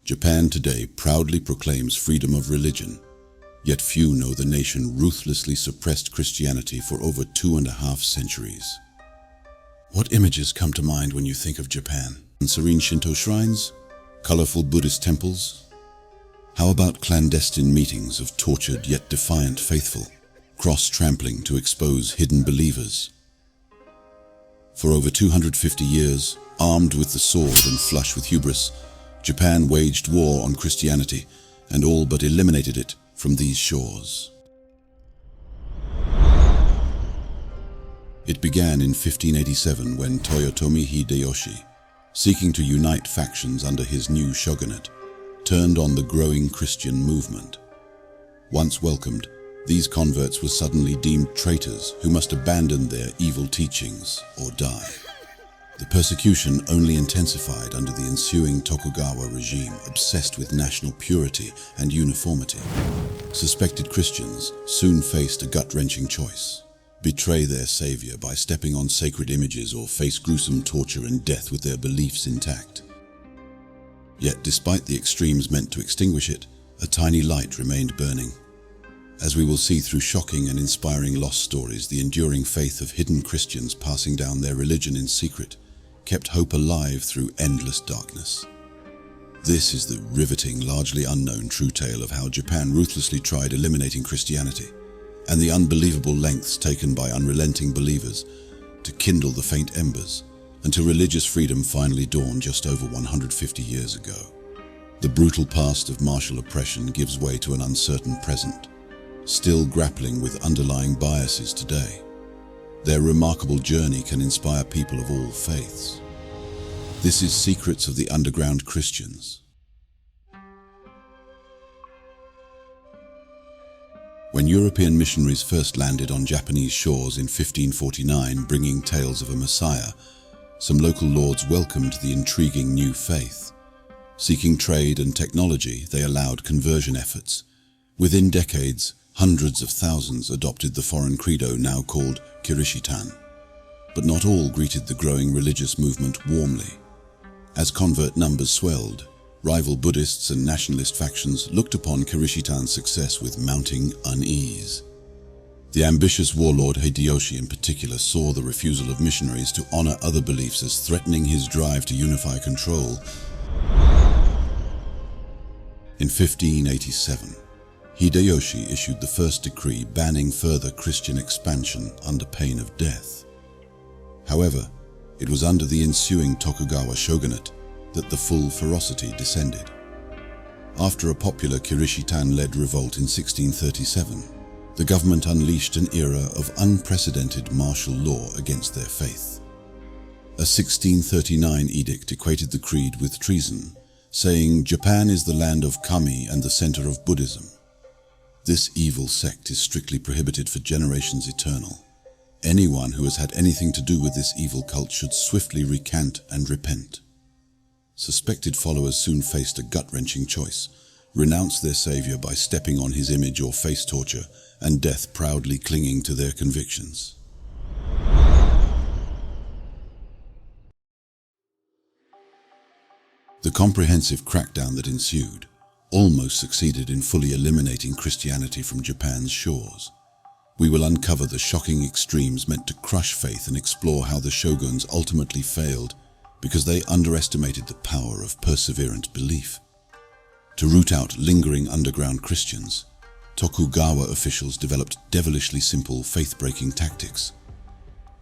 Japan today proudly proclaims freedom of religion, yet few know the nation ruthlessly suppressed Christianity for over 2.5 centuries. What images come to mind when you think of Japan? Serene Shinto shrines? Colorful Buddhist temples? How about clandestine meetings of tortured yet defiant faithful, cross-trampling to expose hidden believers? For over 250 years, armed with the sword and flush with hubris, Japan waged war on Christianity and all but eliminated it from these shores. It began in 1587 when Toyotomi Hideyoshi, seeking to unite factions under his new shogunate, turned on the growing Christian movement. Once welcomed, these converts were suddenly deemed traitors who must abandon their evil teachings or die. The persecution only intensified under the ensuing Tokugawa regime, obsessed with national purity and uniformity. Suspected Christians soon faced a gut-wrenching choice: betray their savior by stepping on sacred images or face gruesome torture and death with their beliefs intact. Yet despite the extremes meant to extinguish it, a tiny light remained burning. As we will see through shocking and inspiring lost stories, the enduring faith of hidden Christians passing down their religion in secret kept hope alive through endless darkness. This is the riveting, largely unknown true tale of how Japan ruthlessly tried eliminating Christianity, and the unbelievable lengths taken by unrelenting believers to kindle the faint embers until religious freedom finally dawned just over 150 years ago. The brutal past of martial oppression gives way to an uncertain present, still grappling with underlying biases today. Their remarkable journey can inspire people of all faiths. This is Secrets of the Underground Christians. When European missionaries first landed on Japanese shores in 1549, bringing tales of a Messiah, some local lords welcomed the intriguing new faith. Seeking trade and technology, they allowed conversion efforts. Within decades, hundreds of thousands adopted the foreign credo now called Kirishitan. But not all greeted the growing religious movement warmly. As convert numbers swelled, rival Buddhists and nationalist factions looked upon Kirishitan's success with mounting unease. The ambitious warlord Hideyoshi in particular saw the refusal of missionaries to honor other beliefs as threatening his drive to unify control. In 1587, Hideyoshi issued the first decree banning further Christian expansion under pain of death. However, it was under the ensuing Tokugawa shogunate that the full ferocity descended. After a popular Kirishitan-led revolt in 1637, the government unleashed an era of unprecedented martial law against their faith. A 1639 edict equated the creed with treason, saying Japan is the land of kami and the center of Buddhism. This evil sect is strictly prohibited for generations eternal. Anyone who has had anything to do with this evil cult should swiftly recant and repent. Suspected followers soon faced a gut-wrenching choice: renounce their savior by stepping on his image or face torture, and death proudly clinging to their convictions. The comprehensive crackdown that ensued almost succeeded in fully eliminating Christianity from Japan's shores. We will uncover the shocking extremes meant to crush faith and explore how the shoguns ultimately failed because they underestimated the power of perseverant belief. To root out lingering underground Christians, Tokugawa officials developed devilishly simple faith-breaking tactics.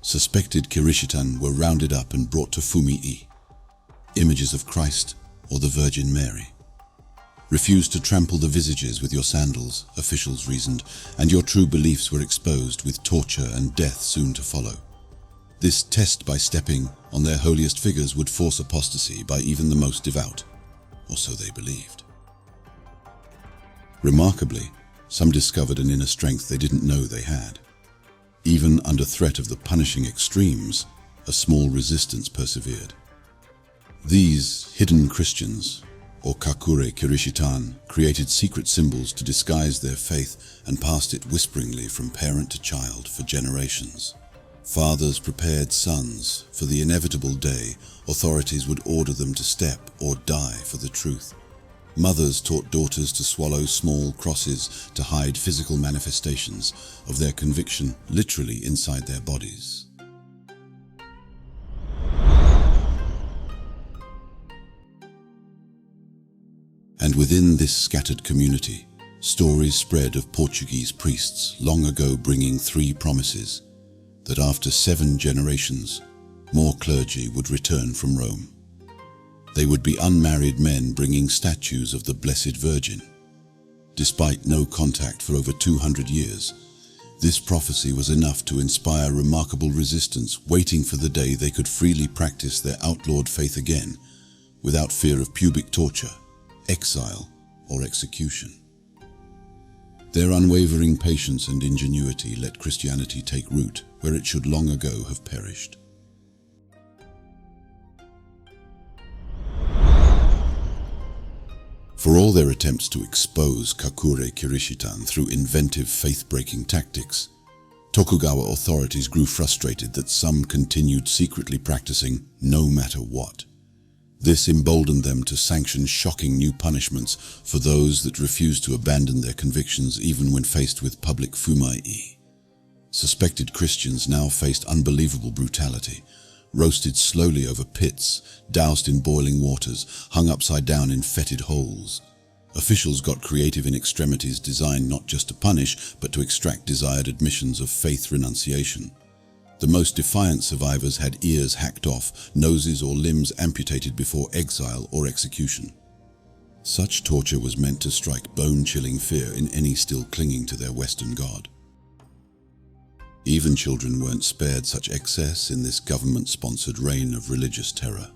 Suspected Kirishitan were rounded up and brought to fumi-e, images of Christ or the Virgin Mary. Refuse to trample the visages with your sandals, officials reasoned, and your true beliefs were exposed with torture and death soon to follow. This test by stepping on their holiest figures would force apostasy by even the most devout, or so they believed. Remarkably, some discovered an inner strength they didn't know they had. Even under threat of the punishing extremes, a small resistance persevered. These hidden Christians, or Kakure Kirishitan, created secret symbols to disguise their faith and passed it whisperingly from parent to child for generations. Fathers prepared sons for the inevitable day authorities would order them to step or die for the truth. Mothers taught daughters to swallow small crosses to hide physical manifestations of their conviction literally inside their bodies. And within this scattered community, stories spread of Portuguese priests long ago bringing 3 promises that after 7 generations, more clergy would return from Rome. They would be unmarried men bringing statues of the Blessed Virgin. Despite no contact for over 200 years, this prophecy was enough to inspire remarkable resistance, waiting for the day they could freely practice their outlawed faith again, without fear of pubic torture, exile, or execution. Their unwavering patience and ingenuity let Christianity take root where it should long ago have perished. For all their attempts to expose Kakure Kirishitan through inventive faith-breaking tactics, Tokugawa authorities grew frustrated that some continued secretly practicing no matter what. This emboldened them to sanction shocking new punishments for those that refused to abandon their convictions even when faced with public fumi-e. Suspected Christians now faced unbelievable brutality, roasted slowly over pits, doused in boiling waters, hung upside down in fetid holes. Officials got creative in extremities designed not just to punish, but to extract desired admissions of faith renunciation. The most defiant survivors had ears hacked off, noses or limbs amputated before exile or execution. Such torture was meant to strike bone-chilling fear in any still clinging to their Western God. Even children weren't spared such excess in this government-sponsored reign of religious terror.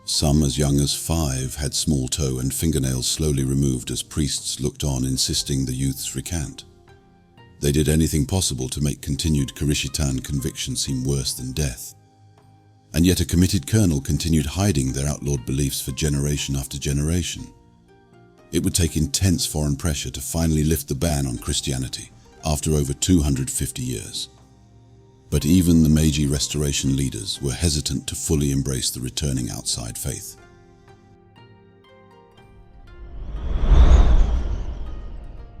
Some as young as 5 had small toe and fingernails slowly removed as priests looked on, insisting the youths recant. They did anything possible to make continued Kirishitan conviction seem worse than death. And yet a committed colonel continued hiding their outlawed beliefs for generation after generation. It would take intense foreign pressure to finally lift the ban on Christianity after over 250 years. But even the Meiji Restoration leaders were hesitant to fully embrace the returning outside faith.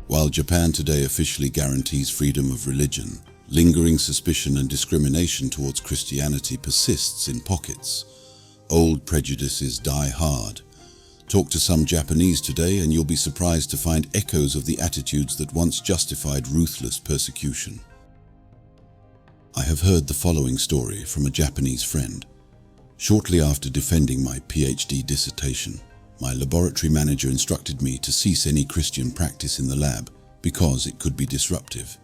While Japan today officially guarantees freedom of religion, lingering suspicion and discrimination towards Christianity persists in pockets. Old prejudices die hard. Talk to some Japanese today and you'll be surprised to find echoes of the attitudes that once justified ruthless persecution. I have heard the following story from a Japanese friend. Shortly after defending my PhD dissertation, my laboratory manager instructed me to cease any Christian practice in the lab because it could be disruptive.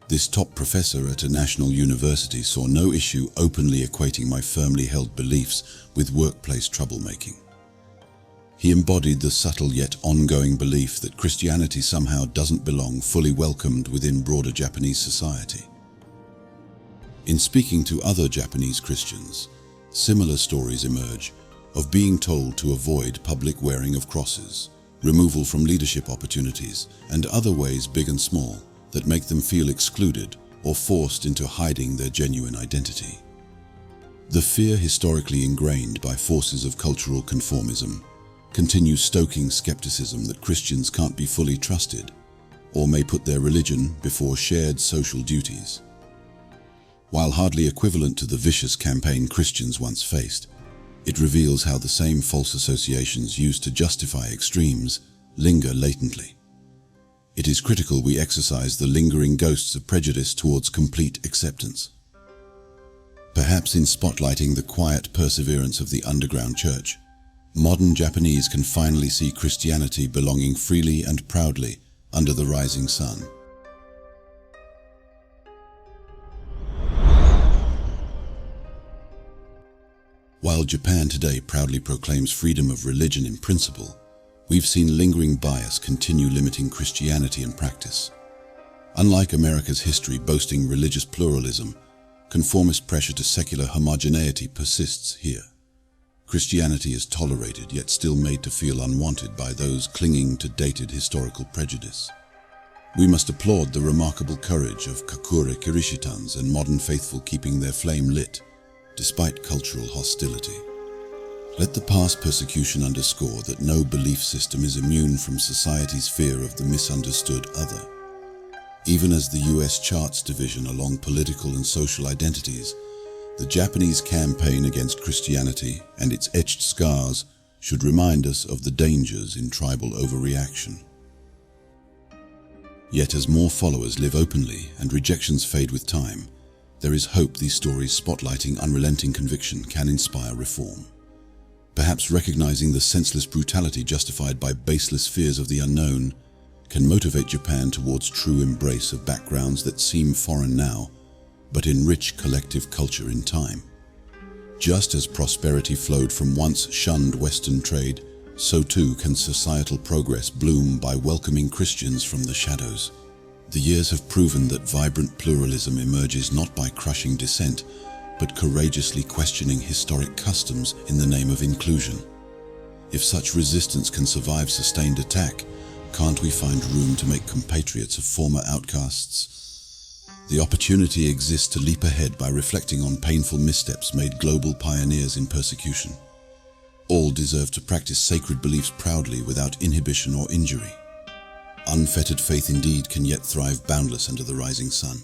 This top professor at a national university saw no issue openly equating my firmly held beliefs with workplace troublemaking. He embodied the subtle yet ongoing belief that Christianity somehow doesn't belong fully welcomed within broader Japanese society. In speaking to other Japanese Christians, similar stories emerge of being told to avoid public wearing of crosses, removal from leadership opportunities, and other ways big and small that make them feel excluded or forced into hiding their genuine identity. The fear historically ingrained by forces of cultural conformism continues stoking skepticism that Christians can't be fully trusted or may put their religion before shared social duties. While hardly equivalent to the vicious campaign Christians once faced, it reveals how the same false associations used to justify extremes linger latently. It is critical we exorcise the lingering ghosts of prejudice towards complete acceptance. Perhaps in spotlighting the quiet perseverance of the underground church, modern Japanese can finally see Christianity belonging freely and proudly under the rising sun. While Japan today proudly proclaims freedom of religion in principle, we've seen lingering bias continue limiting Christianity in practice. Unlike America's history boasting religious pluralism, conformist pressure to secular homogeneity persists here. Christianity is tolerated yet still made to feel unwanted by those clinging to dated historical prejudice. We must applaud the remarkable courage of Kakure Kirishitans and modern faithful keeping their flame lit, despite cultural hostility. Let the past persecution underscore that no belief system is immune from society's fear of the misunderstood other. Even as the US charts division along political and social identities, the Japanese campaign against Christianity and its etched scars should remind us of the dangers in tribal overreaction. Yet as more followers live openly and rejections fade with time, there is hope these stories spotlighting unrelenting conviction can inspire reform. Perhaps recognizing the senseless brutality justified by baseless fears of the unknown can motivate Japan towards true embrace of backgrounds that seem foreign now, but enrich collective culture in time. Just as prosperity flowed from once shunned Western trade, so too can societal progress bloom by welcoming Christians from the shadows. The years have proven that vibrant pluralism emerges not by crushing dissent, but courageously questioning historic customs in the name of inclusion. If such resistance can survive sustained attack, can't we find room to make compatriots of former outcasts? The opportunity exists to leap ahead by reflecting on painful missteps made global pioneers in persecution. All deserve to practice sacred beliefs proudly without inhibition or injury. Unfettered faith indeed can yet thrive boundless under the rising sun.